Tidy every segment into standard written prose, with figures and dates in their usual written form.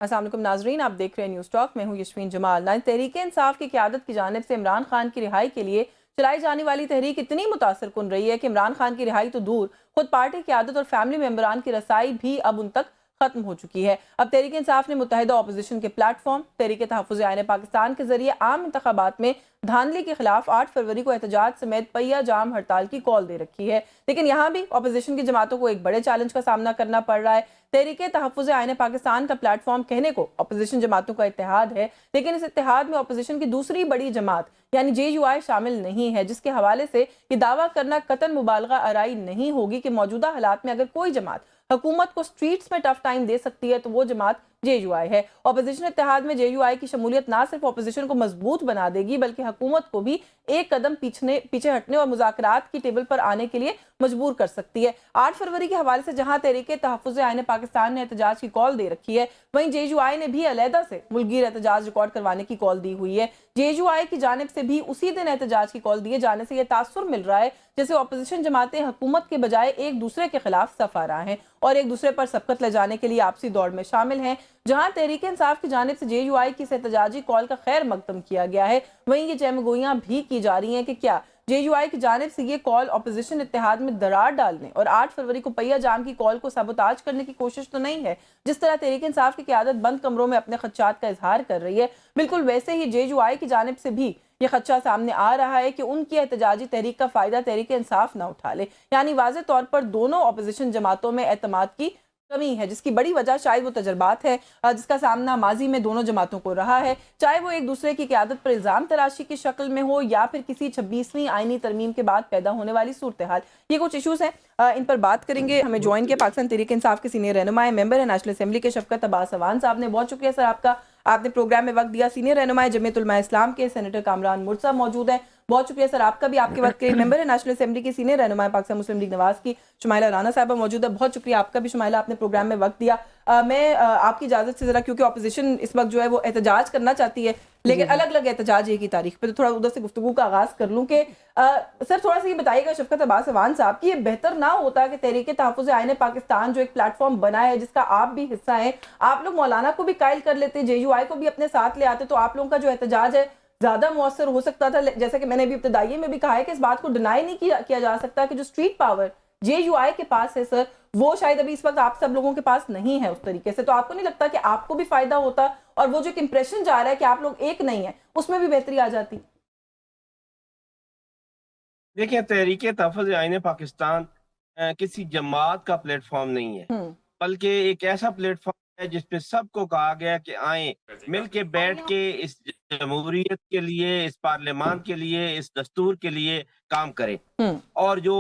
السلام علیکم ناظرین، آپ دیکھ رہے ہیں نیوز ٹاک، میں ہوں یشوین جمال۔ تحریک انصاف کی قیادت کی جانب سے عمران خان کی رہائی کے لیے چلائی جانے والی تحریک اتنی متاثر کن رہی ہے کہ عمران خان کی رہائی تو دور، خود پارٹی قیادت اور فیملی ممبران کی رسائی بھی اب ان تک ختم ہو چکی ہے۔ اب تحریک انصاف نے متحدہ اپوزیشن کے پلیٹ فارم تحریک تحفظ آئین پاکستان کے ذریعے عام انتخابات میں دھاندلی کے خلاف 8 فروری کو احتجاج سمیت پہیہ جام ہڑتال کی کال دے رکھی ہے، لیکن یہاں بھی اپوزیشن کی جماعتوں کو ایک بڑے چیلنج کا سامنا کرنا پڑ رہا ہے۔ تحریک تحفظ آئین پاکستان کا پلیٹ فارم کہنے کو اپوزیشن جماعتوں کا اتحاد ہے، لیکن اس اتحاد میں اپوزیشن کی دوسری بڑی جماعت یعنی JUI شامل نہیں ہے، جس کے حوالے سے یہ دعویٰ کرنا قطعاً مبالغہ آرائی نہیں ہوگی کہ موجودہ حالات میں اگر کوئی جماعت حکومت کو سٹریٹس میں ٹف ٹائم دے سکتی ہے تو وہ جماعت JUI ہے۔ اپوزیشن اتحاد میں JUI کی شمولیت نہ صرف اپوزیشن کو مضبوط بنا دے گی بلکہ حکومت کو بھی ایک قدم پیچھے ہٹنے اور مذاکرات کی ٹیبل پر آنے کے لیے مجبور کر سکتی ہے۔ 8 فروری کے حوالے سے جہاں تحریک تحفظ آئین پاکستان نے احتجاج کی کال دے رکھی ہے، وہیں JUI نے بھی علیحدہ سے ملکگیر احتجاج ریکارڈ کروانے کی کال دی ہوئی ہے۔ JUI کی جانب سے بھی اسی دن احتجاج کی کال دیے جانے سے یہ تاثر مل رہا ہے جیسے اپوزیشن جماعتیں حکومت کے بجائے ایک دوسرے کے خلاف صف آرا ہیں اور ایک دوسرے پر سبقت لے جانے کے لیے آپسی دوڑ میں شامل ہیں۔ جہاں تحریک انصاف کی جانب سے JUI کی اس احتجاجی کال کا خیر مقدم کیا گیا ہے، وہیں یہ چہمگوئیاں بھی کی جا رہی ہیں کہ کیا JUI کی جانب سے یہ کال اپوزیشن اتحاد میں درار ڈالنے اور 8 فروری کو پہیہ جام کی کال کو سابوتاج کرنے کی کوشش تو نہیں ہے۔ جس طرح تحریک انصاف کی قیادت بند کمروں میں اپنے خدشات کا اظہار کر رہی ہے، بالکل ویسے ہی JUI کی جانب سے بھی یہ خدشہ سامنے آ رہا ہے کہ ان کی احتجاجی تحریک کا فائدہ تحریک انصاف نہ اٹھا لے، یعنی واضح طور پر دونوں اپوزیشن جماعتوں میں اعتماد کی کمی ہے، جس کی بڑی وجہ شاید وہ تجربات ہے جس کا سامنا ماضی میں دونوں جماعتوں کو رہا ہے، چاہے وہ ایک دوسرے کی قیادت پر الزام تراشی کی شکل میں ہو یا پھر کسی 26ویں آئینی ترمیم کے بعد پیدا ہونے والی صورتحال۔ یہ کچھ ایشوز ہیں، ان پر بات کریں گے۔ ہمیں جوائن کیا پاکستان تحریک انصاف کے سینئر رہنما ممبر ہے نیشنل اسمبلی کے شفقت عباس اوان صاحب نے، بہت شکریہ سر آپ کا، آپ نے پروگرام میں وقت دیا۔ سینئر رہنما جمعیت علماء اسلام کے سینیٹر کامران مرزا موجود ہیں، بہت شکریہ سر آپ کا بھی، آپ کے وقت کے ممبر ہے نیشنل اسمبلی کی سینئر رہنما پاکستان مسلم لیگ نواز کی شمائلہ رانا صاحبہ موجود ہے، بہت شکریہ آپ کا بھی شمائلہ، آپ نے پروگرام میں وقت دیا۔ میں آپ کی اجازت سے ذرا کیونکہ اپوزیشن اس وقت جو ہے وہ احتجاج کرنا چاہتی ہے لیکن الگ الگ احتجاج ایک ہی تاریخ پہ، تو تھوڑا ادھر سے گفتگو کا آغاز کر لوں کہ سر تھوڑا سا یہ بتائیے گا شفقت عباس اوان صاحب کہ یہ بہتر نہ ہوتا کہ تحریک تحفظ آئین پاکستان جو ایک پلیٹ فارم بنا ہے جس کا آپ بھی حصہ ہیں، آپ لوگ مولانا کو بھی قائل کر لیتے، JUI کو بھی اپنے ساتھ لے آتے تو آپ لوگوں کا جو احتجاج ہے زیادہ مؤثر ہو سکتا تھا۔ جیسا کہ میں نے بھی ابتدائی میں بھی کہا ہے کہ اس بات کو ڈینائی نہیں کیا جا سکتا کہ جو اسٹریٹ پاور JUI کے پاس ہے سر، وہ شاید ابھی اس وقت آپ سب لوگوں کے پاس نہیں ہے اس طریقے سے، تو آپ کو نہیں لگتا کہ آپ کو بھی فائدہ ہوتا اور وہ جو ایک امپریشن جا رہا ہے کہ آپ لوگ ایک نہیں ہیں اس میں بھی بہتری آ جاتی؟ دیکھیں، تحریک تحفظ آئین پاکستان کسی جماعت کا پلیٹ فارم نہیں ہے، بلکہ ایک ایسا پلیٹ فارم ہے جس پہ سب کو کہا گیا کہ آئیں مل کے بیٹھ کے اس جمہوریت کے لیے، اس پارلیمان کے لیے، اس دستور کے لیے کام کریں اور جو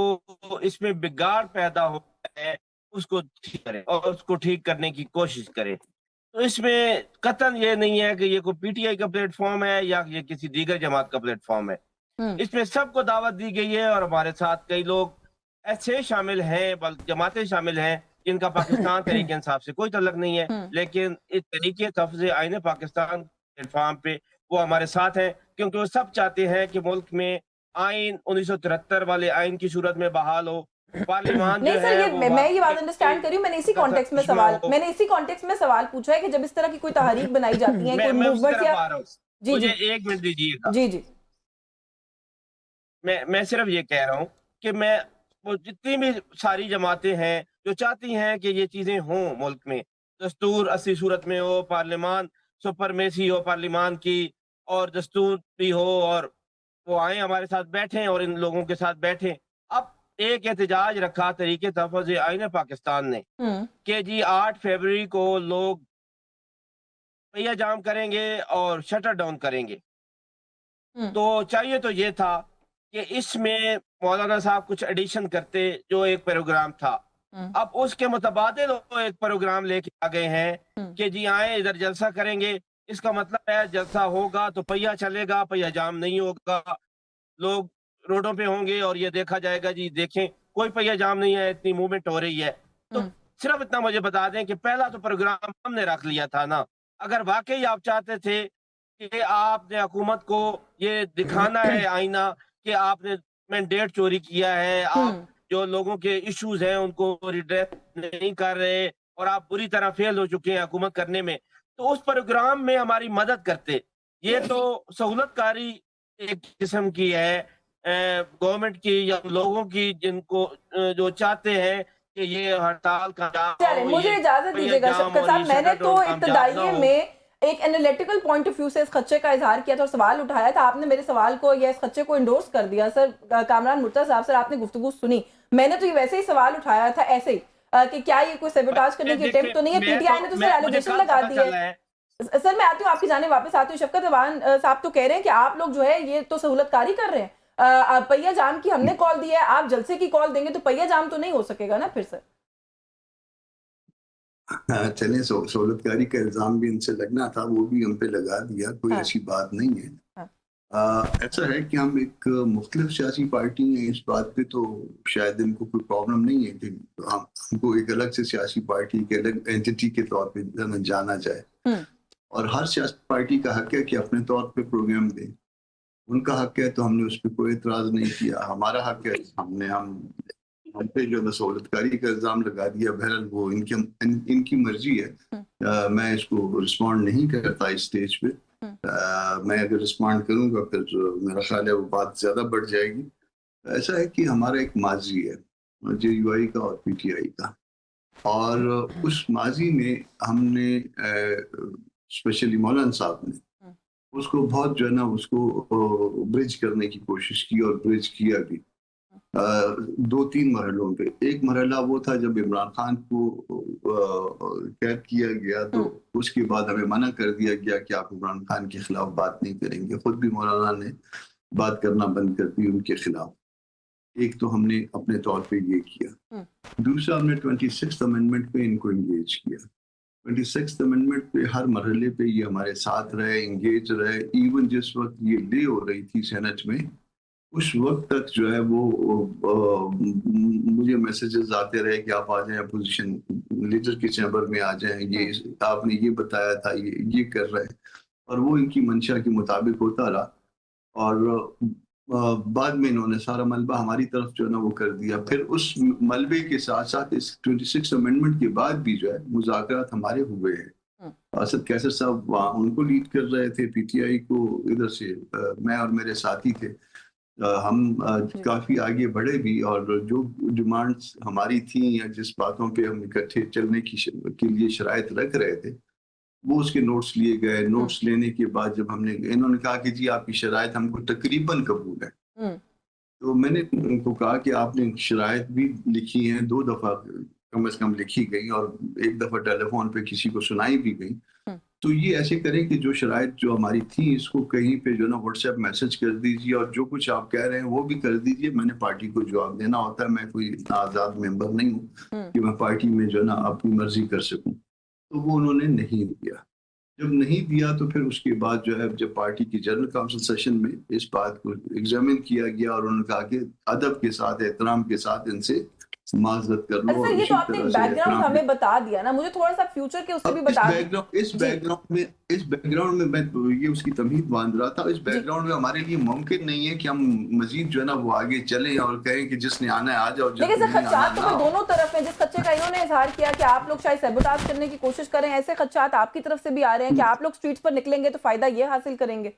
اس میں بگاڑ پیدا ہو ہے اس کو ٹھیک کریں اور اس کو ٹھیک کرنے کی کوشش کریں۔ تو اس میں قطعاً یہ نہیں ہے کہ یہ کوئی PTI کا پلیٹ فارم ہے یا یہ کسی دیگر جماعت کا پلیٹ فارم ہے، اس میں سب کو دعوت دی گئی ہے اور ہمارے ساتھ کئی لوگ ایسے شامل ہیں، جماعتیں شامل ہیں جن کا پاکستان تحریک انصاف سے کوئی تعلق نہیں ہے، لیکن اس تحریک تحفظ آئین پاکستان پلیٹ فارم پہ وہ ہمارے ساتھ ہیں کیونکہ وہ سب چاہتے ہیں کہ ملک میں آئین 1973 والے آئین کی صورت میں بحال ہو، پارلیمان نہیں جو سر، ہے یہ میں یہ بات انڈرسٹینڈ کر رہی ہوں، میں نے اسی کانٹیکس میں سوال پوچھا ہے کہ جب اس طرح کی کوئی تحریک بنائی جاتی ہے، کوئی میں اس موومنٹ طرف یا آ رہا ہوں، جی مجھے جی ایک منٹ دیجیے گا، جی جی میں صرف یہ کہہ رہا ہوں کہ وہ جتنی بھی ساری جماعتیں ہیں جو چاہتی ہیں کہ یہ چیزیں ہوں ملک میں، دستور اصلی صورت میں ہو، پارلیمان سپرمیسی ہو پارلیمان کی اور دستور بھی ہو، اور وہ آئیں ہمارے ساتھ بیٹھیں اور ان لوگوں کے ساتھ بیٹھیں۔ اب ایک احتجاج رکھا تحریک تحفظ آئین پاکستان نے کہ جی 8 فروری کو لوگ پہیہ جام کریں گے اور شٹر ڈاؤن کریں گے، تو چاہیے تو یہ تھا کہ اس میں مولانا صاحب کچھ ایڈیشن کرتے جو ایک پروگرام تھا، اب اس کے متبادل وہ ایک پروگرام لے کے آ گئے ہیں کہ جی آئیں ادھر جلسہ کریں گے، اس کا مطلب ہے جلسہ ہوگا تو پہیہ چلے گا، پہیہ جام نہیں ہوگا، لوگ روڈوں پہ ہوں گے اور یہ دیکھا جائے گا جی دیکھیں کوئی پہیہ جام نہیں ہے، اتنی موومنٹ ہو رہی ہے۔ تو صرف اتنا مجھے بتا دیں کہ پہلا تو پروگرام ہم نے رکھ لیا تھا نا، اگر واقعی آپ چاہتے تھے کہ آپ نے حکومت کو یہ دکھانا ہے آئینہ کہ آپ نے مینڈیٹ چوری کیا ہے، آپ جو لوگوں کے ایشوز ہیں ان کو ریڈریس نہیں کر رہے اور آپ بری طرح فیل ہو چکے ہیں حکومت کرنے میں، تو اس پروگرام میں ہماری مدد کرتے. یہ تو سہولت کاری ایک قسم کی ہے گورنمنٹ کی یا لوگوں کی جن کو جو چاہتے ہیں کہ یہ ہڑتال کامیاب چلیں ہو, مجھے یہ اجازت دیجیے گا جام شفقت اور صاحب, یہ میں نے شٹر تو ڈول کامیاب نہ ابتدائیے ہو. میں ایک انالیٹیکل پوائنٹ آف ویو سے اس خدشے کا اظہار کیا تھا اور سوال اٹھایا تھا. آپ نے میرے سوال کو یا اس خدشے کو انڈورس کر دیا. سر کامران مرتضیٰ صاحب, سر آپ نے گفتگو سنی, میں نے تو یہ ویسے ہی سوال اٹھایا تھا ایسے ہی کہ کیا یہ کوئی سیبوٹاج کرنے کی اٹیمپٹ تو نہیں ہے. پی ٹی آئی نے تو سر ایلیگیشن لگا دی ہے. سر میں آتی ہوں آپ کی جانب واپس آتی ہوں. شفقت اوان صاحب تو کہہ رہے ہیں کہ آپ لوگ جو ہے یہ تو سہولت کاری کر رہے ہیں. پہیہ جام کی ہم نے کال دی ہے, آپ جلسے کی کال دیں گے تو پہیہ جام تو نہیں ہو سکے گا نا پھر سر. چلیں سہولت کاری کا الزام بھی ان سے لگنا تھا, وہ بھی ہم پہ لگا دیا, کوئی ایسی بات نہیں ہے. ایسا ہے کہ ہم ایک مختلف سیاسی پارٹی ہیں, اس بات پہ تو شاید ان کو کوئی پرابلم نہیں ہے کہ ہم کو ایک الگ سے سیاسی پارٹی کے الگ اینٹی کے طور پہ جانا جائے, اور ہر سیاسی پارٹی کا حق ہے کہ اپنے طور پہ پروگرام دیں. ان کا حق ہے تو ہم نے اس پہ کوئی اعتراض نہیں کیا. ہمارا حق ہے, ہم پہ جو سہولت کاری کا الزام لگا دیا. بہرحال وہ ان کی مرضی ہے, میں اس کو رسپونڈ نہیں کرتا اس سٹیج پہ. میں اگر رسپونڈ کروں گا پھر میرا خیال ہے وہ بات زیادہ بڑھ جائے گی. ایسا ہے کہ ہمارا ایک ماضی ہے جے یو آئی کا اور پی ٹی آئی کا, اور اس ماضی میں ہم نے اسپیشلی مولانا صاحب نے اس کو بہت جو ہے نا اس کو برج کرنے کی کوشش کی, اور برج کیا بھی 2-3 مرحلوں پہ. ایک مرحلہ وہ تھا جب عمران خان کو قید کیا گیا, تو اس کے بعد ہمیں منع کر دیا گیا کہ آپ عمران خان کے خلاف بات نہیں کریں گے. خود بھی مولانا نے بات کرنا بند کر دی ان کے خلاف. ایک تو ہم نے اپنے طور پہ یہ کیا. دوسرا ہم نے 26th امینڈمنٹ پہ ان کو انگیج کیا. 26th امینڈمنٹ پہ ہر مرحلے پہ یہ ہمارے ساتھ رہے, انگیج رہے. ایون جس وقت یہ ڈے ہو رہی تھی سینٹ میں, اس وقت تک جو ہے وہ مجھے میسیجز آتے رہے کہ آپ آ جائیں اپوزیشن لیڈر کے چیمبر میں آ جائیں, یہ آپ نے یہ بتایا تھا, یہ کر رہے ہیں. اور وہ ان کی منشا کے مطابق ہوتا رہا, اور بعد میں انہوں نے سارا ملبہ ہماری طرف جو ہے نا وہ کر دیا. پھر اس ملبے کے ساتھ ساتھ اس 26 امینڈمنٹ کے بعد بھی جو ہے مذاکرات ہمارے ہوئے ہیں. اسد کیسر صاحب ان کو لیڈ کر رہے تھے, پی ٹی آئی کو ادھر سے میں اور میرے ساتھی تھے. ہم کافی آگے بڑھے بھی, اور جو ڈیمانڈز ہماری تھیں یا جس باتوں پہ ہم اکٹھے چلنے کے لیے شرائط رکھ رہے تھے, وہ اس کے نوٹس لیے گئے. نوٹس لینے کے بعد جب انہوں نے کہا کہ جی آپ کی شرائط ہم کو تقریباً قبول ہے, تو میں نے ان کو کہا کہ آپ نے شرائط بھی لکھی ہیں, 2 دفعہ کم از کم لکھی گئی, اور 1 دفعہ ٹیلی فون پہ کسی کو سنائی بھی گئی. تو یہ ایسے کریں کہ جو شرائط جو ہماری تھی اس کو کہیں پہ جو نا واٹس ایپ میسج کر دیجیے, اور جو کچھ آپ کہہ رہے ہیں وہ بھی کر دیجیے. میں نے پارٹی کو جواب دینا ہوتا ہے, میں کوئی اتنا آزاد ممبر نہیں ہوں کہ میں پارٹی میں جو نا اپنی مرضی کر سکوں. تو وہ انہوں نے نہیں دیا. جب نہیں دیا تو پھر اس کے بعد جو ہے جب پارٹی کی جنرل کاؤنسل سیشن میں اس بات کو ایگزامن کیا گیا, اور انہوں نے کہا کہ ادب کے ساتھ, احترام کے ساتھ ان سے معذرت کر لو. سر یہ تو آپ نے بیک گراؤنڈ ہمیں بتا دیا نا, مجھے تھوڑا سا فیوچر کے اس سے بھی بتا دیں. اس بیک گراؤنڈ میں میں یہ اس کی تمہید باندھ رہا تھا. اس بیک گراؤنڈ میں ہمارے لیے ممکن نہیں ہے کہ ہم مزید جو ہے نا وہ آگے چلیں اور کہیں کہ جس نے آنا ہے آ جاؤ. لیکن سر خدشات تو دونوں طرف ہیں. جس خدشے کا انہوں نے اظہار کیا کہ آپ لوگ شاید سیبوٹاج کرنے کی کوشش کریں, ایسے خدشات آپ کی طرف سے بھی آ رہے ہیں کہ آپ لوگ سٹریٹس پر نکلیں گے تو فائدہ یہ حاصل کریں گے.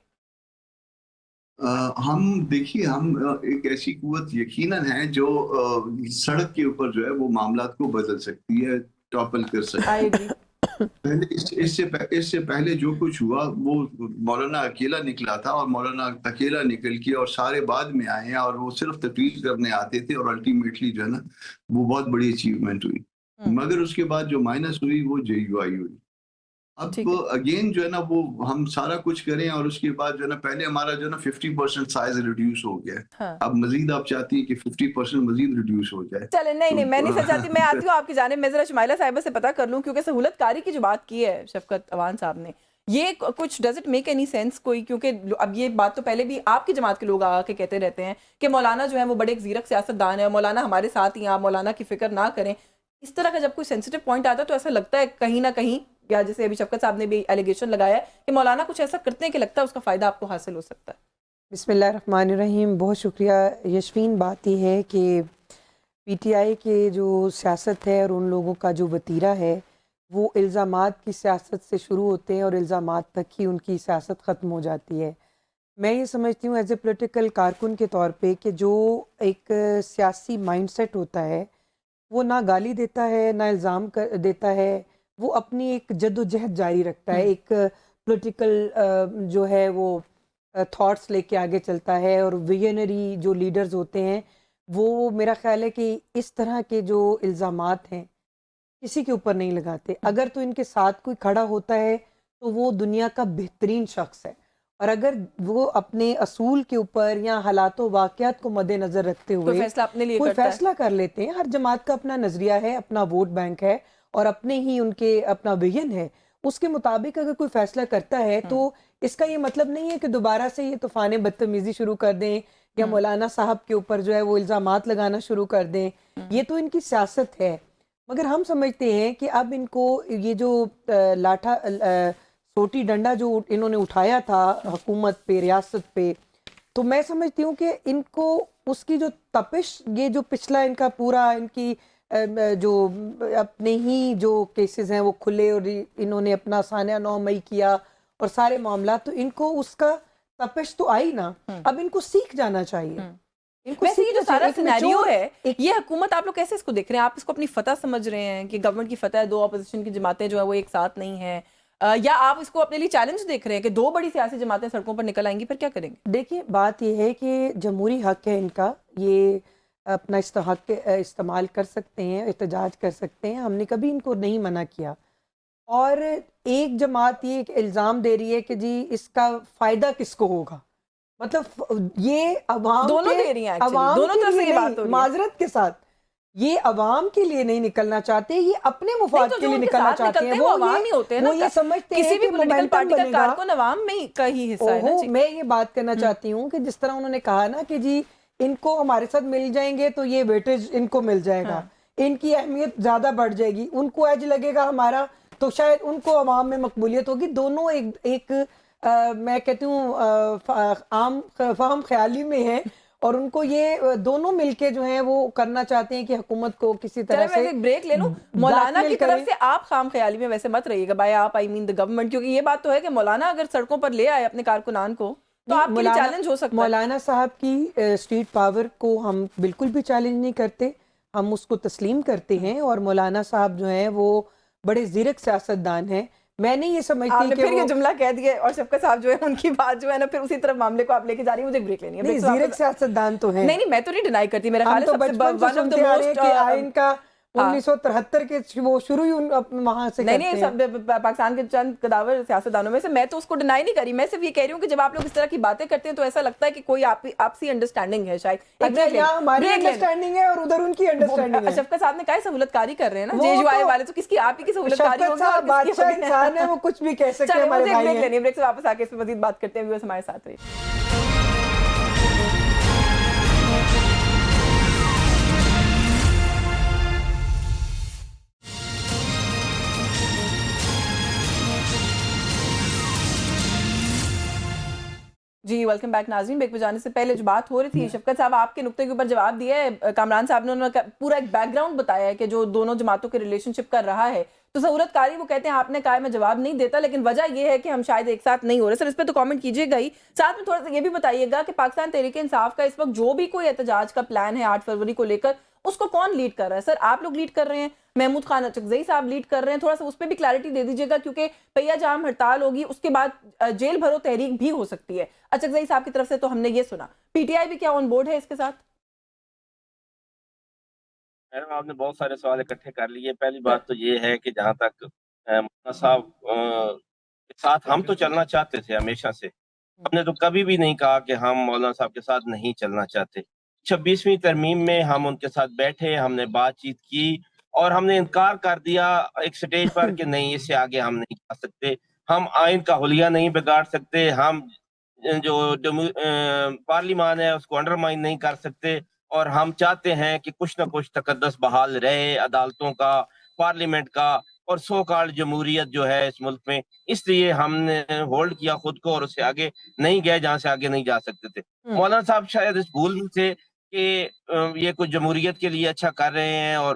ہم دیکھیے, ہم ایک ایسی قوت یقیناً ہے جو سڑک کے اوپر جو ہے وہ معاملات کو بدل سکتی ہے, ٹاپل کر سکتی ہے. اس سے پہلے جو کچھ ہوا وہ مولانا اکیلا نکلا تھا, اور مولانا اکیلا نکل کے اور سارے بعد میں آئے ہیں, اور وہ صرف تقریر کرنے آتے تھے, اور الٹیمیٹلی جو ہے نا وہ بہت بڑی اچیومنٹ ہوئی. مگر اس کے بعد جو مائنس ہوئی وہ جے یو آئی ہوئی. اب اگین جو ہے نا وہ ہم سارا کچھ کریں, اور اس کے بعد جو ہے نا پہلے ہمارا جو ہے نا 50% سائز ریڈیوس ہو گیا ہے. اب مزید آپ چاہتی ہیں کہ 50% مزید ریڈیوس ہو جائے. چلے نہیں میں نہیں سر چاہتی, میں آتی ہوں آپ کی جانب. میں ذرا شمائلہ صاحبہ سے پتہ کر لوں, کیونکہ سہولت کاری کی جو بات کی ہے شفقت اوان صاحب نے, یہ کچھ ڈزنٹ میک اینی سینس کوئی, کیونکہ اب یہ بات تو پہلے بھی آپ کی جماعت کے لوگ آ کے کہتے رہتے ہیں کہ مولانا جو ہے وہ بڑے ایک زیرک سیاستدان ہے, مولانا ہمارے ساتھ ہی, آپ مولانا کی فکر نہ کریں. اس طرح کا جب کوئی سینسیٹیو پوائنٹ آتا ہے تو ایسا لگتا ہے کہیں نہ کہیں, یا جیسے ابھی شفقت صاحب نے بھی ایلیگیشن لگایا ہے کہ مولانا کچھ ایسا کرتے ہیں کہ لگتا ہے اس کا فائدہ آپ کو حاصل ہو سکتا ہے. بسم اللہ الرحمن الرحیم. بہت شکریہ یشوین. بات یہ ہے کہ پی ٹی آئی کے جو سیاست ہے اور ان لوگوں کا جو وتیرہ ہے وہ الزامات کی سیاست سے شروع ہوتے ہیں اور الزامات تک ہی ان کی سیاست ختم ہو جاتی ہے. میں یہ سمجھتی ہوں ایز اے پولیٹیکل کارکن کے طور پہ کہ جو ایک سیاسی مائنڈ سیٹ ہوتا ہے وہ نہ گالی دیتا ہے نہ الزام دیتا ہے، وہ اپنی ایک جد و جہد جاری رکھتا ہے، ایک پولیٹیکل جو ہے وہ تھاٹس لے کے آگے چلتا ہے. اور ویژنری جو لیڈرز ہوتے ہیں وہ میرا خیال ہے کہ اس طرح کے جو الزامات ہیں کسی کے اوپر نہیں لگاتے. اگر تو ان کے ساتھ کوئی کھڑا ہوتا ہے تو وہ دنیا کا بہترین شخص ہے، اور اگر وہ اپنے اصول کے اوپر یا حالات و واقعات کو مد نظر رکھتے کوئی ہوئے فیصلہ اپنے لیے کوئی کرتا ہے. فیصلہ کر لیتے ہیں. ہر جماعت کا اپنا نظریہ ہے، اپنا ووٹ بینک ہے اور اپنے ہی ان کے اپنا ویژن ہے، اس کے مطابق اگر کوئی فیصلہ کرتا ہے تو اس کا یہ مطلب نہیں ہے کہ دوبارہ سے یہ طوفان بدتمیزی شروع کر دیں یا مولانا صاحب کے اوپر جو ہے وہ الزامات لگانا شروع کر دیں. یہ تو ان کی سیاست ہے. مگر ہم سمجھتے ہیں کہ اب ان کو یہ جو لاٹھا سوٹی ڈنڈا جو انہوں نے اٹھایا تھا حکومت پہ، ریاست پہ، تو میں سمجھتی ہوں کہ ان کو اس کی جو تپش، یہ جو پچھلا ان کا پورا ان کی جو اپنے ہی جو کیسز ہیں وہ کھلے اور انہوں نے اپنا سانحہ 9 مئی کیا اور سارے معاملات، تو ان کو اس کا تپش تو آئی نا. اب ان کو سیکھ جانا چاہیے. ویسے یہ جو سارا سینیریو ہے، یہ حکومت آپ لوگ کیسے اس کو دیکھ رہے ہیں؟ آپ اس کو اپنی فتح سمجھ رہے ہیں کہ گورنمنٹ کی فتح ہے، 2 اپوزیشن کی جماعتیں جو ہیں وہ ایک ساتھ نہیں ہیں، یا آپ اس کو اپنے لیے چیلنج دیکھ رہے ہیں کہ 2 بڑی سیاسی جماعتیں سڑکوں پر نکل آئیں گی، پھر کیا کریں گے؟ دیکھیں بات یہ ہے کہ جمہوری حق ہے ان کا، یہ اپنا حق استعمال کر سکتے ہیں، احتجاج کر سکتے ہیں. ہم نے کبھی ان کو نہیں منع کیا. اور ایک جماعت یہ ایک الزام دے رہی ہے کہ جی اس کا فائدہ کس کو ہوگا، مطلب یہ عوام دونوں کے، دے رہی ہیں actually، عوام دونوں کے طرف سے لیے یہ بات نہیں، ہو رہی ہے. معذرت کے ساتھ یہ عوام کے لیے نہیں نکلنا چاہتے، یہ اپنے مفاد تو کے جو لیے ان کے نکلنا ساتھ چاہتے ہیں. نکلتے ہیں وہ عوام ہی ہوتے ہیں نا. وہ یہ سمجھتے ہیں کسی بھی کہ پولیٹیکل مومنٹم پارٹی کا بنے گا. کارکن عوام میں کا ہی حصہ ہے نا جی. میں یہ بات کرنا چاہتی ہوں کہ جس طرح انہوں نے کہا نا کہ جی ان کو ہمارے ساتھ مل جائیں گے تو یہ ویٹیج ان کو مل جائے گا، ان کی اہمیت زیادہ بڑھ جائے گی، ان کو ایج لگے گا ہمارا تو شاید ان کو عوام میں مقبولیت ہوگی. دونوں ایک میں کہتی ہوں عام فہم خیالی میں ہے، اور ان کو یہ دونوں مل کے جو ہیں وہ کرنا چاہتے ہیں کہ حکومت کو کسی طرح سے ایک بریک لے لوں. مولانا کی طرف سے آپ خام خیالی میں ویسے مت رہیے گا، بائی آپ آئی مین دی گورنمنٹ، کیونکہ یہ بات تو ہے کہ مولانا اگر سڑکوں پر لے آئے اپنے کارکنان کو تو آپ کے لیے چیلنج ہو سکتا ہے. مولانا صاحب کی اسٹریٹ پاور کو ہم بالکل بھی چیلنج نہیں کرتے، ہم اس کو تسلیم کرتے ہیں. اور مولانا صاحب جو ہیں وہ بڑے زیرک سیاستدان ہیں. میں نہیں یہ سمجھتی کہ پھر یہ جملہ کہہ دیے اور شفقت صاحب جو ہے ان کی بات جو ہے نا پھر اسی طرف معاملے کو آپ لے کے جا رہی ہیں. مجھے بریک لینی ہے. نہیں، زیرک سیاستدان تو ہیں. نہیں میں تو نہیں ڈینائی کرتی. میرا خیال ہے ہم تو بچپن سے سنتے آ رہے ہیں کہ آئین کا 1973 کے وہ شروع ہی وہاں سے کرتے ہیں. نہیں پاکستان کے چند قداور سیاستدانوں میں سے، میں تو اس کو ڈینائی نہیں کری. میں صرف یہ کہہ رہی ہوں کہ جب آپ لوگ اس طرح کی باتیں کرتے ہیں تو ایسا لگتا ہے کہ کوئی آپسی انڈرسٹینڈنگ ہے شاید. یہاں ہماری انڈرسٹینڈنگ ہے اور ادھر ان کی انڈرسٹینڈنگ ہے. شفقت صاحب نے کہا سہولت کاری کر رہے ہیں نا جے یو آئی والے، تو کس کی آپ ہی کی سہولت کاری ہوگی؟ شفقت صاحب بادشاہ انسان ہے، وہ کچھ بھی کہہ سکتے ہیں. مجھے بریک لینی ہے، بریک سے واپس آ کے اس پہ مزید بات کرتے ہیں. ویورز ہمارے ساتھ رہیے. جی ویلکم بیک ناظرین. بریک پہ جانے سے پہلے جو بات ہو رہی تھی، شفقت صاحب آپ کے نقطے کے اوپر جواب دیا ہے. کامران صاحب نے انہوں نے پورا ایک بیک گراؤنڈ بتایا ہے کہ جو دونوں جماعتوں کے ریلیشن شپ کر رہا ہے تو سہولت کاری وہ کہتے ہیں. آپ نے کہا میں جواب نہیں دیتا، لیکن وجہ یہ ہے کہ ہم شاید ایک ساتھ نہیں ہو رہے. سر اس پہ تو کامنٹ کیجیے گا ہی، ساتھ میں تھوڑا سا یہ بھی بتائیے گا کہ پاکستان تحریک انصاف کا اس وقت جو بھی کوئی احتجاج کا پلان ہے 8 فروری کو لے کر، اس کو کون لیڈ کر رہا ہے؟ سر آپ لوگ لیڈ کر رہے ہیں، محمود خان اچکزئی صاحب لیڈ کر رہے ہیں. تھوڑا سا اس پہ بھی کلیئرٹی دے دیجیے گا، کیونکہ پہیا جام ہڑتال ہوگی، اس کے بعد جیل بھرو تحریک بھی ہو سکتی ہے. اچکزئی صاحب کی طرف سے تو ہم نے یہ سنا. پی ٹی آئی بھی کیا آن بورڈ ہے اس کے ساتھ؟ آپ نے بہت سارے سوال اکٹھے کر لیے. پہلی بات تو یہ ہے کہ جہاں تک مولانا صاحب کے ساتھ ہم تو چلنا چاہتے تھے ہمیشہ سے. ہم نے تو کبھی بھی نہیں کہا کہ ہم مولانا صاحب کے ساتھ نہیں چلنا چاہتے. 26ویں ترمیم میں ہم ان کے ساتھ بیٹھے، ہم نے بات چیت کی اور ہم نے انکار کر دیا ایک سٹیج پر کہ نہیں، اس سے آگے ہم نہیں جا سکتے. ہم آئین کا حلیہ نہیں بگاڑ سکتے، ہم جو پارلیمان ہے اس کو انڈرمائن نہیں کر سکتے، اور ہم چاہتے ہیں کہ کچھ نہ کچھ تقدس بحال رہے عدالتوں کا، پارلیمنٹ کا، اور سو کالڈ جمہوریت جو ہے اس ملک میں. اس لیے ہم نے ہولڈ کیا خود کو اور اس سے آگے نہیں گئے جہاں سے آگے نہیں جا سکتے تھے. مولانا صاحب شاید اس بھول میں تھے کہ یہ کچھ جمہوریت کے لیے اچھا کر رہے ہیں اور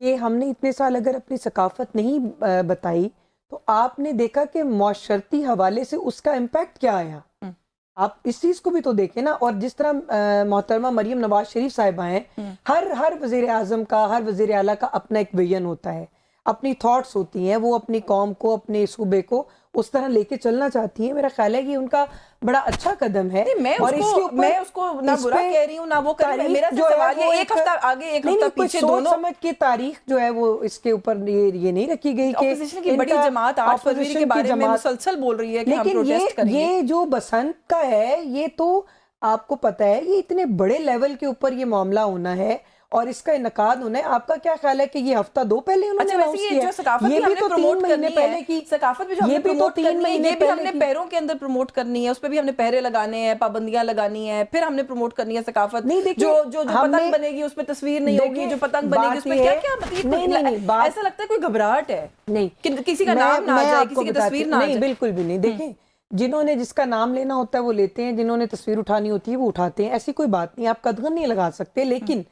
کہ ہم نے اتنے سال اگر اپنی ثقافت نہیں بتائی تو آپ نے دیکھا کہ معاشرتی حوالے سے اس کا امپیکٹ کیا آیا. آپ اس چیز کو بھی تو دیکھیں نا. اور جس طرح محترمہ مریم نواز شریف صاحبہ ہیں, ہر وزیر اعظم کا, ہر وزیر اعلیٰ کا اپنا ایک ویژن ہوتا ہے, اپنی تھاٹس ہوتی ہیں, وہ اپنی قوم کو, اپنے صوبے کو اس طرح لے کے چلنا چاہتی ہیں. میرا خیال ہے کہ ان کا بڑا اچھا قدم ہے. اور میں اس کو نہ برا کہہ رہی ہوں نہ وہ کہہ رہی ہوں. میرا سوال یہ ایک ہفتہ آگے ایک ہفتہ پیچھے دونوں سمجھ کے تاریخ جو ہے وہ اس کے اوپر یہ نہیں رکھی گئی کہ اپوزیشن کی بڑی جماعت 8 فروری کے بارے میں مسلسل بول رہی ہے کہ ہم پروٹیسٹ کریں گے. یہ جو بسنت کا ہے یہ تو آپ کو پتہ ہے یہ اتنے بڑے لیول کے اوپر یہ معاملہ ہونا ہے اور اس کا انعقاد ہونا ہے. آپ کا کیا خیال ہے کہ یہ ہفتہ دو پہلے انہوں نے ویسے یہ جو ثقافت بھی ہم نے پروموٹ کرنی ہے, ثقافت بھی جو ہم نے پروموٹ کرنی ہے, یہ بھی ہم نے پیروں کے اندر پروموٹ کرنی ہے, اس پہ بھی ہم نے پہرے لگانے ہیں, پابندیاں لگانی ہیں, پھر ہم نے پروموٹ کرنی ہے ثقافت. جو پتنگ بنے گی اس پہ تصویر نہیں ہوگی, جو پتنگ بنے گی اس پہ کیا ایسا لگتا ہے کوئی گھبراہٹ ہے نہیں کہ کسی کا نام نہ آ جائے, کسی کی تصویر نہ آ جائے. بالکل بھی نہیں. دیکھیں جنہوں نے جس کا نام لینا ہوتا ہے وہ لیتے ہیں, جنہوں نے تصویر اٹھانی ہوتی ہے وہ اٹھاتے ہیں, ایسی کوئی بات نہیں, آپ قدغن نہیں لگا سکتے. لیکن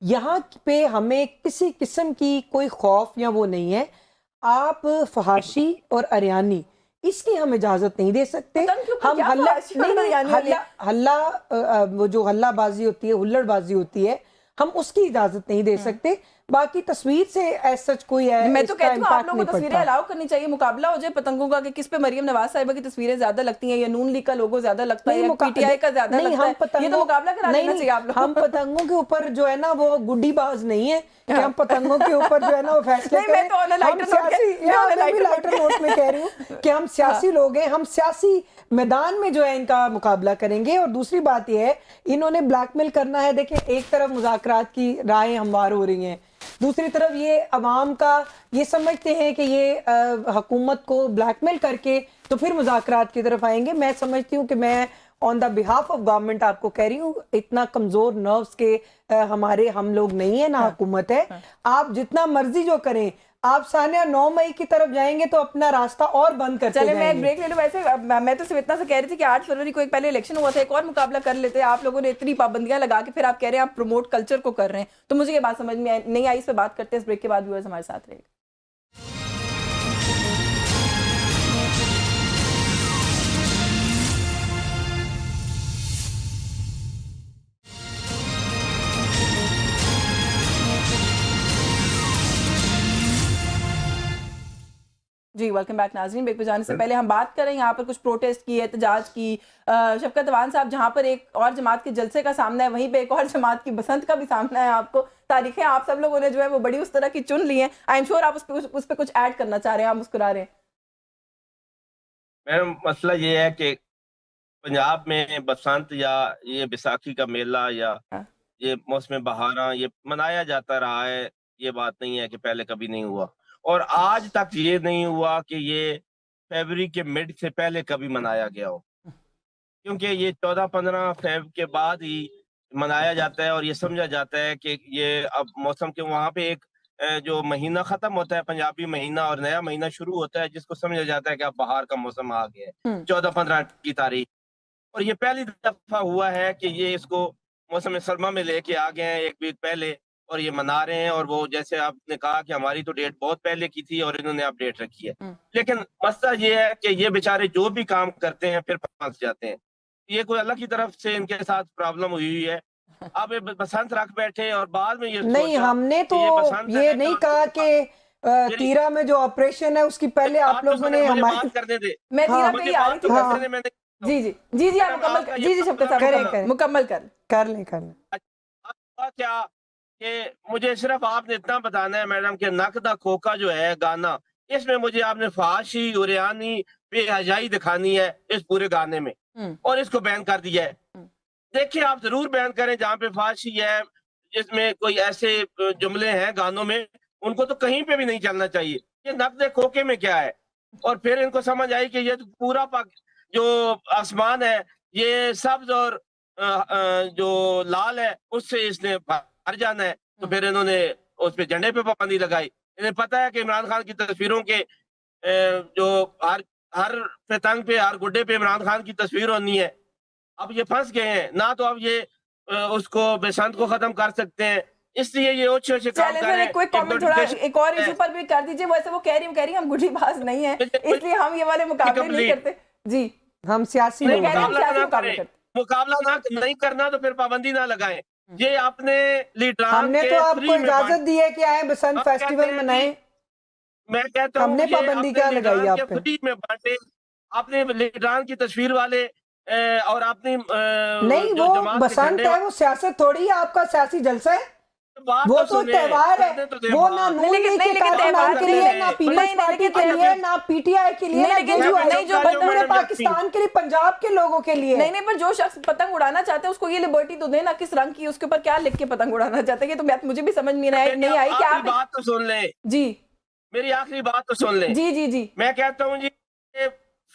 یہاں پہ ہمیں کسی قسم کی کوئی خوف یا وہ نہیں ہے. آپ فحاشی اور اریانی اس کی ہم اجازت نہیں دے سکتے. ہم وہ جو ہلہ بازی ہوتی ہے, ہلڑ بازی ہوتی ہے, ہم اس کی اجازت نہیں دے سکتے. باقی تصویر سے ایس سچ کوئی ہے, میں تو کہتی ہوں آپ لوگوں کو تصویریں الاؤ کرنی چاہیے, مقابلہ ہو جائے پتنگوں کا کہ کس پہ مریم نواز صاحبہ کی تصویریں زیادہ لگتی ہیں, یا نون لیگ کا لوگو زیادہ لگتا ہے, یا پی ٹی آئی کا زیادہ لگتا ہے. یہ تو مقابلہ کرا لینا چاہیے آپ لوگوں. ہم پتنگوں کے اوپر جو ہے نا وہ گڈی باز نہیں ہے کہ ہم پتنگوں کے اوپر جو ہے نا وہ فیصلے کریں. لائٹر نوٹ میں کہہ رہی ہوں کہ ہم سیاسی لوگ ہیں, ہم سیاسی میدان میں جو ہے ان کا مقابلہ کریں گے. اور دوسری بات یہ ہے انہوں نے بلیک میل کرنا ہے. دیکھیں ایک طرف مذاکرات کی رائیں ہموار ہو رہی ہیں, دوسری طرف یہ عوام کا یہ سمجھتے ہیں کہ یہ حکومت کو بلیک میل کر کے تو پھر مذاکرات کی طرف آئیں گے. میں سمجھتی ہوں کہ میں آن دا بہاف آف گورنمنٹ آپ کو کہہ رہی ہوں, اتنا کمزور نروز کے ہم لوگ نہیں ہیں, نہ حکومت ہے. آپ جتنا مرضی جو کریں, آپ سانیہ 9 مئی کی طرف جائیں گے تو اپنا راستہ اور بند کرتے جائیں گے. چلے میں ایک بریک لے لوں. ویسے میں تو صرف اتنا سے کہہ رہی تھی کہ 8 فروری کو ایک پہلے الیکشن ہوا تھا, ایک اور مقابلہ کر لیتے. آپ لوگوں نے اتنی پابندیاں لگا کے پھر آپ کہہ رہے ہیں آپ پروموٹ کلچر کو کر رہے ہیں, تو مجھے یہ بات سمجھ میں نہیں آئی. اس پہ بات کرتے ہیں اس بریک کے بعد. ویورز ہمارے ساتھ رہے گا. جی ویلکم بیک ناظرین. بریک پہ جانے سے پہلے ہم بات کریں یہاں پر کچھ پروٹیسٹ کی, احتجاج کی. شفقت اوان صاحب, جہاں پر ایک اور جماعت کے جلسے کا سامنا ہے, وہیں پہ ایک اور جماعت کی بسنت کا بھی سامنا ہے. آپ کو تاریخیں آپ سب لوگوں نے جو ہے وہ بڑی اس طرح کی چن لی ہیں. آئی ایم شیور آپ اس پہ کچھ ایڈ کرنا چاہ رہے ہیں, آپ مسکرا رہے ہیں. میرا مسئلہ یہ ہے کہ پنجاب میں بسنت یا یہ بیساکھی کا میلہ یا یہ موسم بہاراں یہ منایا جاتا رہا ہے. یہ بات نہیں ہے کہ پہلے کبھی نہیں ہوا, اور آج تک یہ نہیں ہوا کہ یہ فیبری کے مڈ سے پہلے کبھی منایا گیا ہو, کیونکہ یہ 14-15 فیب کے بعد ہی منایا جاتا ہے. اور یہ سمجھا جاتا ہے کہ یہ اب موسم کے وہاں پہ ایک جو مہینہ ختم ہوتا ہے پنجابی مہینہ, اور نیا مہینہ شروع ہوتا ہے جس کو سمجھا جاتا ہے کہ اب بہار کا موسم آ گیا ہے 14-15 کی تاریخ. اور یہ پہلی دفعہ ہوا ہے کہ یہ اس کو موسم سرما میں لے کے آ گئے ہیں ایک ویک پہلے, اور یہ منا رہے ہیں. اور وہ جیسے آپ نے کہا کہ ہماری تو ڈیٹ بہت پہلے کی تھی اور انہوں نے اب ڈیٹ رکھی ہے. لیکن مسئلہ یہ ہے کہ یہ بیچارے جو بھی کام کرتے ہیں پھر پھنس جاتے ہیں. یہ کوئی اللہ کی طرف سے ان کے ساتھ پرابلم ہوئی ہے. اب بسنت رکھ بیٹھے اور بعد میں یہ نہیں, ہم نے تو یہ نہیں کہا کہ تیرا میں جو آپریشن ہے اس کی پہلے آپ لوگوں نے ہماری کرنے دے. میں تیرا پہ ہی آ رہی تھی. جی آپ مکمل کریں. جی شفقت صاحب مکمل کر لیں. کیا کہ مجھے صرف آپ نے اتنا بتانا ہے میڈم کہ نقدہ کھوکا جو ہے گانا, اس میں مجھے آپ نے فحاشی اریانی بے حیائی دکھانی ہے اس پورے گانے میں, اور اس کو بین کر دیا ہے. دیکھیں آپ ضرور بیان کریں جہاں پہ فحاشی ہے, جس میں کوئی ایسے جملے ہیں گانوں میں ان کو تو کہیں پہ بھی نہیں چلنا چاہیے. یہ نقد کھوکے میں کیا ہے, اور پھر ان کو سمجھ آئی کہ یہ تو پورا جو آسمان ہے یہ سبز اور جو لال ہے اس سے اس نے بھر جانا ہے. تو پھر انہوں نے اس پہ جھنڈے پہ پابندی لگائی. انہیں پتا ہے کہ عمران خان کی تصویروں کے جو ہر پتنگ پہ ہر گڈے پہ عمران خان کی تصویر ہونی ہے. اب یہ پھنس گئے ہیں, نہ تو اب یہ اس کو بسنت کو ختم کر سکتے ہیں, اس لیے یہ اچھے اچھے کام چلے کر سر رہے ایک کوئی کامنٹ تھوڑا ایک اور ایشو پر بھی کر دیجئے. ویسے وہ کہہ رہی ہم گڈی باز نہیں ہیں اس لیے ہم یہ والے مقابلے نہیں کرتے. جی ہم سیاسی نہیں لوگ کہہ رہے ہیں. ہیں، ہم سیاسی مقابلے کرتے. مقابلہ نہیں کرنا تو پھر پابندی نہ لگائیں. یہ آپ نے ہم لیڈران نے کے تو آپ کو فری میں اجازت دی ہے کہ آئیں بسنت آپ کہتے فیسٹیول ہیں منائیں. میں کہتا ہم ہوں نے یہ پابندی اپنے کیا لگائی لیڈران آپ کے پہ؟ فری میں بانٹے. آپ نے لیڈران کی تصویر والے اور اپنی نہیں جو وہ جماعت کے بسنت جھنڈے ہے، وہ سیاست تھوڑی ہے. آپ کا سیاسی جلسہ ہے. بات وہ تو سنیں، تہوار ہے. کرنے تو دیں وہ نہ بات. نون لیگ کے لیکن کارکنان کے لیے، نہ پیپلز پارٹی کے لیے، نہ پی ٹی آئی کے لیے، نہیں، نہ لیکن جے یو نہیں، آئی، جو بلکہ بندہ پورے پاکستان کے لیے، پنجاب کے لوگوں کے لیے. نہیں نہیں پر جو شخص پتنگ اڑانا چاہتے ہیں اس کو یہ لبرٹی تو دیں نا. کس رنگ کی اس کے اوپر کیا لکھ کے پتنگ اڑانا چاہتے ہیں. یہ تو بات مجھے بھی سمجھ میں نہیں آئی کہ آخری آپ بات تو سن لیں. جی میری آخری بات تو سن لیں. جی جی جی میں کہتا ہوں جی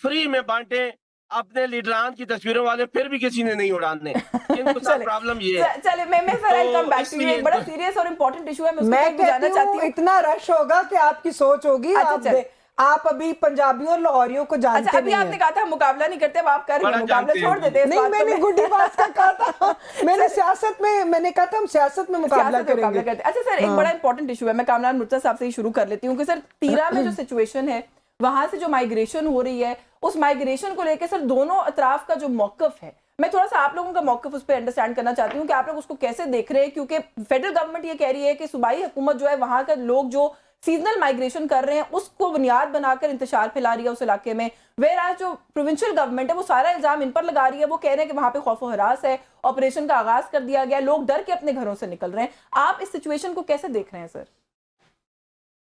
فری میں بانٹے اپنے لیڈران کی تصویروں والے، پھر بھی کسی نے نہیں اڑانے. ان کو سب پرابلم یہ ہے. چلے میں سر آئی کم بیک ٹو یو. ایک بڑا سیریس اور امپورٹنٹ ایشو ہے, میں اس میں کو جانا کہتی چاہتی ہوں ہوں. اتنا رش ہوگا کہ آپ کی سوچ ہوگی. اچھا چل آپ ابھی پنجابیوں اور لاہوریوں کو اچھا جانتے ابھی نہیں آپ نے ہیں. کہا تھا ہم مقابلہ نہیں کرتے, اب آپ کر رہی ہیں بڑا مقابلہ جانتے چھوڑ ہیں. دیتے ہیں اس نہیں, بات میں کو. نے گڈی باز کا کہا تھا. میں نے سیاست میں نے کہا تھا ہم سیاست میں مقابلہ سیاست میں کریں مقابلہ گے. کرتے ہیں. اچھا سر ایک بڑا امپورٹنٹ ایشو ہے, میں کامران مرتضیٰ صاحب سے ہی شروع کر لیتی ہوں کہ سر تیرا میں جو سچویشن ہے وہاں سے جو مائیگریشن ہو رہی ہے, اس مائیگریشن کو لے کے سر دونوں اطراف کا جو موقف ہے, میں تھوڑا سا آپ لوگوں کا موقف اس پہ انڈرسٹینڈ کرنا چاہتی ہوں کہ آپ لوگ اس کو کیسے دیکھ رہے ہیں, کیونکہ فیڈرل گورنمنٹ یہ کہہ رہی ہے کہ صوبائی حکومت جو ہے وہاں کا لوگ جو سیزنل مائیگریشن کر رہے ہیں اس کو بنیاد بنا کر انتشار پھیلا رہی ہے اس علاقے میں, ویراز جو پروونشل گورنمنٹ ہے وہ سارا الزام ان پر لگا رہی ہے. وہ کہہ رہے ہیں کہ وہاں پہ خوف و ہراس ہے, آپریشن کا آغاز کر دیا گیا, لوگ ڈر کے اپنے گھروں سے نکل رہے ہیں. آپ اس سچویشن کو کیسے دیکھ رہے ہیں سر؟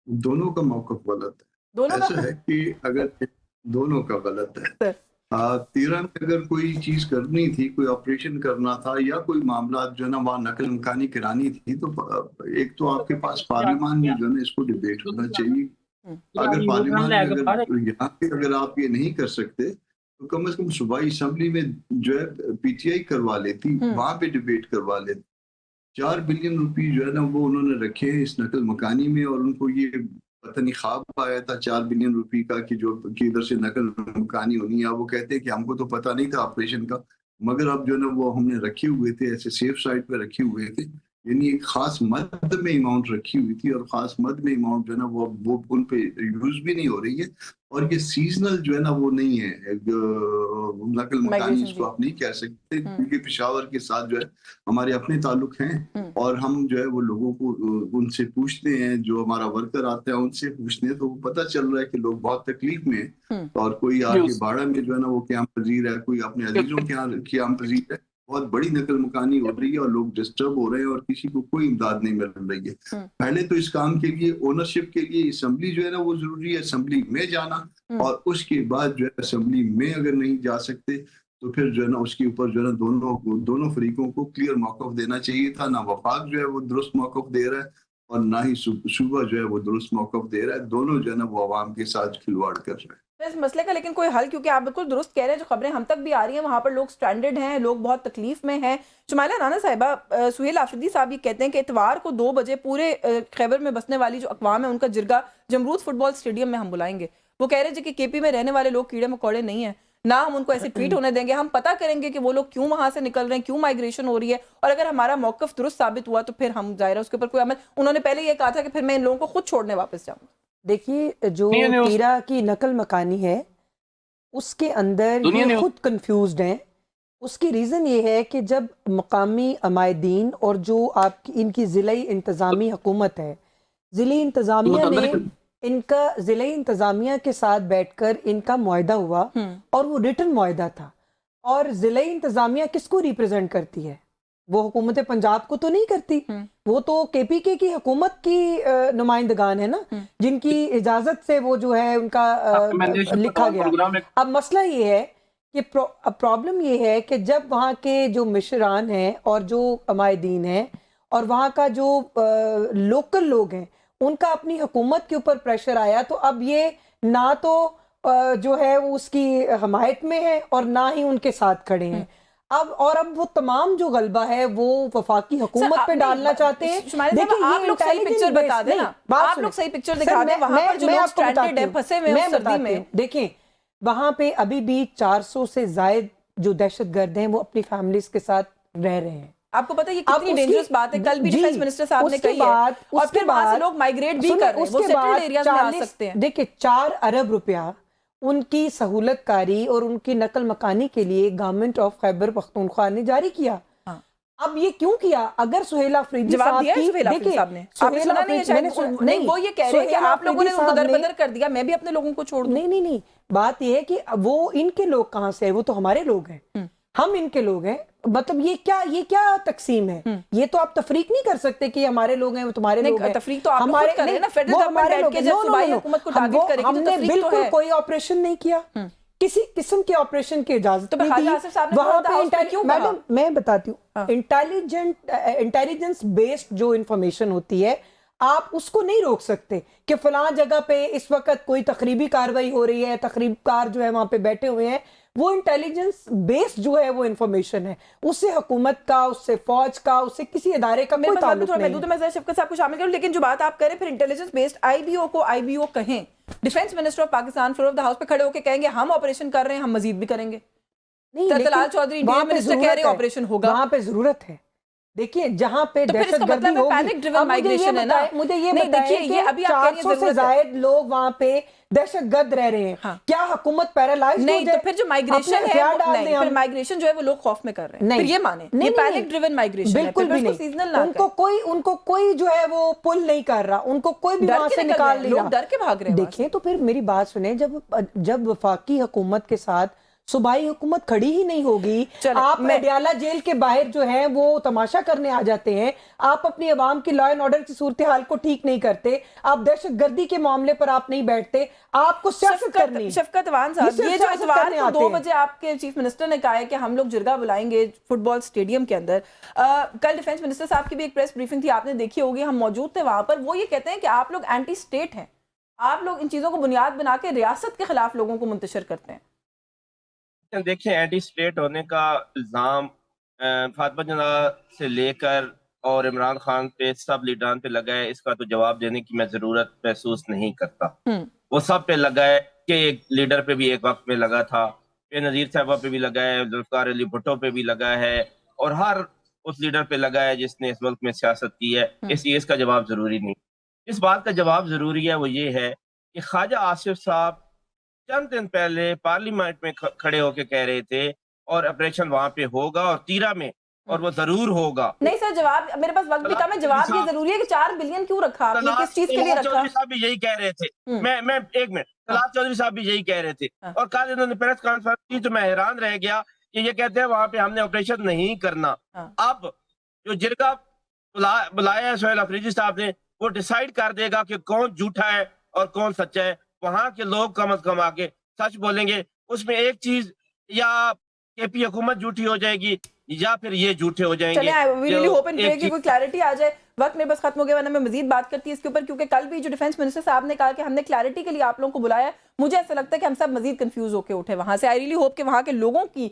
دونوں کا موقف غلط ہے. دونوں ایسا ہے کہ اگر دونوں کا غلط ہے. 13 میں اگر کوئی چیز کرنی تھی, کوئی آپریشن کرنا تھا یا کوئی معاملات جو ہے نا وہاں نقل مکانی کرانی تھی, تو ایک تو آپ کے پاس پارلیمان میں جو ہے نا اس کو ڈیبیٹ ہونا چاہیے. اگر پارلیمان میں یہاں پہ اگر آپ یہ نہیں کر سکتے تو کم از کم صوبائی اسمبلی میں جو ہے پی ٹی آئی کروا لیتی, وہاں پہ ڈیبیٹ کروا لیتی. 4 بلین روپی جو ہے نا وہ انہوں نے رکھے ہیں اس نقل مکانی میں, اور ان کو یہ پتہ نہیں خواب آیا تھا 4 بلین روپی کا کہ جو کہ ادھر سے نقل مکانی ہونی ہے. وہ کہتے ہیں کہ ہم کو تو پتہ نہیں تھا آپریشن کا, مگر اب جو ہے نا وہ ہم نے رکھے ہوئے تھے, ایسے سیف سائٹ پہ رکھے ہوئے تھے. یعنی ایک خاص مد میں اماؤنٹ رکھی ہوئی تھی, اور خاص مد میں اماؤنٹ جو ہے نا وہ ان پہ یوز بھی نہیں ہو رہی ہے. اور یہ سیزنل جو ہے نا وہ نہیں ہے, نقل مکانی اس کو آپ نہیں کہہ سکتے, کیونکہ پشاور کے ساتھ جو ہے ہمارے اپنے تعلق ہیں, اور ہم جو ہے وہ لوگوں کو ان سے پوچھتے ہیں, جو ہمارا ورکر آتا ہے ان سے پوچھتے ہیں, تو وہ پتہ چل رہا ہے کہ لوگ بہت تکلیف میں ہیں. اور کوئی آگے باڑہ میں جو ہے نا وہ قیام پذیر ہے, کوئی اپنے عزیزوں کے یہاں قیام پذیر ہے. بہت بڑی نقل مکانی ہو رہی ہے اور لوگ ڈسٹرب ہو رہے ہیں, اور کسی کو کوئی امداد نہیں مل رہی ہے. پہلے تو اس کام کے لیے اونرشپ کے لیے اسمبلی جو ہے نا وہ ضروری ہے, اسمبلی میں جانا, اور اس کے بعد جو ہے اسمبلی میں اگر نہیں جا سکتے تو پھر جو ہے نا اس کے اوپر جو ہے نا دونوں فریقوں کو کلیئر موقف دینا چاہیے تھا. نہ وفاق جو ہے وہ درست موقف دے رہا ہے, اور نہ ہی صوبہ جو ہے وہ درست موقف دے رہا ہے. دونوں جو ہے نا وہ عوام کے ساتھ کھلواڑ کر رہے ہیں. اس مسئلے کا لیکن کوئی حل, کیونکہ آپ بالکل درست کہہ رہے ہیں, جو خبریں ہم تک بھی آ رہی ہیں وہاں پر لوگ سٹینڈرڈ ہیں, لوگ بہت تکلیف میں ہیں. شمائلہ رانا صاحبہ, سہیل آفریدی صاحب یہ کہتے ہیں کہ اتوار کو 2 بجے پورے خیبر میں بسنے والی جو اقوام ہے ان کا جرگہ جمرود فٹ بال اسٹیڈیم میں ہم بلائیں گے. وہ کہہ رہے ہیں کہ کے پی میں رہنے والے لوگ کیڑے مکوڑے نہیں ہیں, نہ ہم ان کو ایسے ٹویٹ ہونے دیں گے. ہم پتہ کریں گے کہ وہ لوگ کیوں وہاں سے نکل رہے ہیں, کیوں مائیگریشن ہو رہی ہے, اور اگر ہمارا موقف درست ثابت ہوا تو پھر ہم ظاہر ہے اس کے اوپر کوئی عمل. انہوں نے پہلے یہ کہا تھا کہ پھر میں ان لوگوں کو خود چھوڑنے واپس جاؤں. دیکھیے جو تیرا کی نقل مکانی ہے اس کے اندر یہ خود کنفیوزڈ ہیں. اس کی ریزن یہ ہے کہ جب مقامی عمائدین اور جو آپ کی ان کی ضلعی انتظامی حکومت ہے, ضلعی انتظامیہ نے ان کا ضلعی انتظامیہ کے ساتھ بیٹھ کر ان کا معاہدہ ہوا, اور وہ ریٹن معاہدہ تھا. اور ضلعی انتظامیہ کس کو ریپریزنٹ کرتی ہے؟ وہ حکومت پنجاب کو تو نہیں کرتی, وہ تو کے پی کے کی حکومت کی نمائندگان ہے نا, جن کی اجازت سے وہ جو ہے ان کا لکھا گیا. اب مسئلہ یہ ہے کہ پرابلم یہ ہے کہ جب وہاں کے جو مشران ہیں اور جو عمائدین ہیں اور وہاں کا جو لوکل لوگ ہیں ان کا اپنی حکومت کے اوپر پریشر آیا, تو اب یہ نہ تو جو ہے وہ اس کی حمایت میں ہے اور نہ ہی ان کے ساتھ کھڑے ہیں. اب وہ تمام جو غلبہ ہے وہ وفاقی حکومت پہ ڈالنا چاہتے ہیں. دیکھیں آپ لوگ صحیح پکچر بتا دیں نا, آپ لوگ صحیح پکچر دکھا دیں وہاں پر جو لوگ سٹرینڈڈ ہیں, پھنسے ہوئے ہیں سردی میں. دیکھیں وہاں پہ ابھی بھی 400 سے زائد جو دہشت گرد ہیں وہ اپنی فیملیز کے ساتھ رہ رہے ہیں. آپ کو پتہ ہے یہ کتنی ڈینجرس بات ہے، کل بھی ڈیفنس منسٹر صاحب نے کہی ہے، اور پھر وہاں سے لوگ مائگریٹ بھی کر رہے ہیں، وہ سیٹلڈ ایریاز میں آ سکتے ہیں۔ دیکھیں 4 ارب روپیہ ان کی سہولت کاری اور ان کی نقل مکانی کے لیے گورنمنٹ آف خیبر پختونخوا نے جاری کیا۔ اب یہ کیوں کیا؟ اگر سہیل آفریدی جواب صاحب دیا ہے کی، سہیل آفریدی صاحب نے، آپ نے سنا نہیں ہے شاید، نہیں وہ یہ کہہ رہے ہیں کہ آپ لوگوں نے ان کو در بدر کر دیا، میں بھی اپنے لوگوں کو چھوڑ دوں۔ نہیں، بات یہ ہے کہ وہ ان کے لوگ کہاں سے ہیں؟ وہ تو ہمارے لوگ ہیں، ہم ان کے لوگ ہیں۔ مطلب یہ کیا تقسیم ہے؟ یہ تو آپ تفریق نہیں کر سکتے کہ ہمارے لوگ ہیں وہ تمہارے لوگ ہیں۔ تفریق تو آپ خود کر رہے ہیں نا، فیڈرل گورنمنٹ بیٹھ کے جب صوبائی حکومت کو ٹارگٹ کرے گی تو تفریق تو ہے۔ ہم نے بالکل کوئی آپریشن نہیں کیا، کسی قسم کے آپریشن کی اجازت نہیں دی۔ وہاں پہ میڈم میں بتاتی ہوں، انٹیلیجنس بیسڈ جو انفارمیشن ہوتی ہے آپ اس کو نہیں روک سکتے کہ فلاں جگہ پہ اس وقت کوئی تخریبی کاروائی ہو رہی ہے، تخریب کار جو ہے وہاں پہ بیٹھے ہوئے ہیں، وہ انٹیلیجنس بیسڈ جو ہے وہ انفارمیشن ہے، اس سے حکومت کا، اس سے فوج کا، اس سے کسی ادارے کا کوئی تعلق نہیں ہے۔ میں شفقت صاحب کو شامل کروں، لیکن جو بات آپ کہہ رہے ہیں پھر intelligence based I B O کو آئی بی او کہیں، defence minister of Pakistan floor of the house پہ کھڑے ہو کے کہیں گے ہم آپریشن کر رہے ہیں، ہم مزید بھی کریں گے۔ طلال چودھری انٹیریئر منسٹر کہہ رہے ہیں آپریشن ہوگا، وہاں پہ ضرورت ہے۔ دیکھیں جہاں پہ دہشت گردی ہوگی، پینک ڈریون مائگریشن ہے نا، مجھے یہ بتائیں کہ 400 سے زائد لوگ وہاں پہ دہشت گرد رہ رہے ہیں، کیا حکومت پیرالائز ہو جائے؟ نہیں تو پھر جو مائگریشن ہے، پھر مائگریشن جو ہے وہ لوگ خوف میں کر رہے ہیں، پھر یہ مانیں یہ پینک ڈریون مائگریشن ہے، بالکل بھی نہیں۔ ان کو کوئی جو ہے وہ پل نہیں کر رہا، ان کو کوئی بھی وہاں سے نکال نہیں رہا، لوگ ڈر کے بھاگ رہے ہیں۔ دیکھیں تو پھر میری بات سنیں، جب وفاقی حکومت کے ساتھ صوبائی حکومت کھڑی ہی نہیں ہوگی، آپ اڈیالہ جیل کے باہر جو ہیں وہ تماشا کرنے آ جاتے ہیں، آپ اپنی عوام کی لا اینڈ آرڈر کی صورتحال کو ٹھیک نہیں کرتے، آپ دہشت گردی کے معاملے پر آپ نہیں بیٹھتے، آپ کو سیاست کرنی ہے۔ شفقت عوان صاحب، یہ جو اتوار کو 2 بجے آپ کے چیف منسٹر نے کہا ہے کہ ہم لوگ جرگہ بلائیں گے فٹ بال اسٹیڈیم کے اندر، کل ڈیفنس منسٹر صاحب کی بھی ایک پریس بریفنگ تھی، آپ نے دیکھی ہوگی، ہم موجود تھے وہاں پر، وہ یہ کہتے ہیں کہ آپ لوگ اینٹی اسٹیٹ ہیں، آپ لوگ ان چیزوں کو بنیاد بنا کے ریاست کے خلاف لوگوں کو منتشر کرتے ہیں۔ دیکھیں اینٹی اسٹیٹ ہونے کا الزام فاطمہ جناح سے لے کر اور عمران خان پہ سب لیڈران پہ لگا ہے، اس کا تو جواب دینے کی میں ضرورت محسوس نہیں کرتا۔ وہ سب پہ لگا ہے کہ ایک لیڈر پہ بھی ایک وقت میں لگا تھا، بے نظیر صاحبہ پہ بھی لگا ہے، ذوالفقار علی بھٹو پہ بھی لگا ہے، اور ہر اس لیڈر پہ لگا ہے جس نے اس ملک میں سیاست کی ہے۔ اس کا جواب ضروری نہیں، اس بات کا جواب ضروری ہے، وہ یہ ہے کہ خواجہ آصف صاحب چند دن پہلے پارلیمنٹ میں کھڑے ہو کے کہہ رہے تھے اور آپریشن وہاں پہ ہوگا اور تیرہ میں، اور وہ ضرور ہوگا۔ نہیں سر، جواب میرے پاس وقت بھی کم ہے، جواب یہ ضروری ہے کہ 4 بلین کیوں رکھا آپ نے، کس چیز کے لیے رکھا؟ چودھری صاحب بھی یہی کہہ رہے تھے، میں ایک منٹ، طلال چودھری صاحب بھی یہی کہہ رہے تھے، اور کل انہوں نے پریس کانفرنس کی تو میں حیران رہ گیا کہ یہ کہتے ہیں وہاں پہ ہم نے آپریشن نہیں کرنا۔ اب جو جرگہ بلایا ہے سہیل آفریدی صاحب نے، وہ ڈیسائیڈ کر دے گا کہ کون جھوٹا ہے اور کون سچا ہے۔ وہاں کے لوگ کم از کم آگے سچ بولیں گے، اس میں ایک چیز یا کے پی حکومت جھوٹی ہو جائے گی یا پھر یہ جھوٹے ہو جائیں گے۔ چلیں we really hope and pray کہ کوئی کلیئرٹی آ جائے۔ وقت میں بس ختم ہو گیا، ورنہ میں مزید بات کرتی اس کے اوپر، کیونکہ کل بھی جو ڈیفنس منسٹر صاحب نے کہا کہ ہم نے کلیئرٹی کے لیے آپ لوگوں کو بلایا ہے، مجھے ایسا لگتا ہے کہ ہم سب مزید کنفیوز ہو کے اٹھے وہاں سے۔ آئی ریلی ہوپ کہ وہاں کے لوگوں کی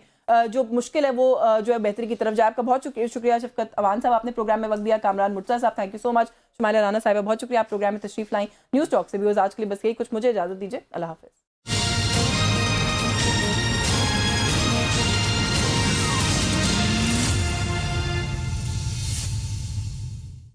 جو مشکل ہے وہ جو ہے بہتری کی طرف جائے۔ آپ کا بہت شکریہ شفقت عوان صاحب، آپ نے پروگرام میں وقت دیا۔ کامران مرتضیٰ صاحب تھینک یو سو مچ۔ شمالیہ رانا صاحبہ بہت شکریہ، آپ پروگرام میں تشریف لائیں۔ نیوز ٹاک سے بھی آج کے لیے بس یہی کچھ، مجھے اجازت دیجیے، اللہ حافظ۔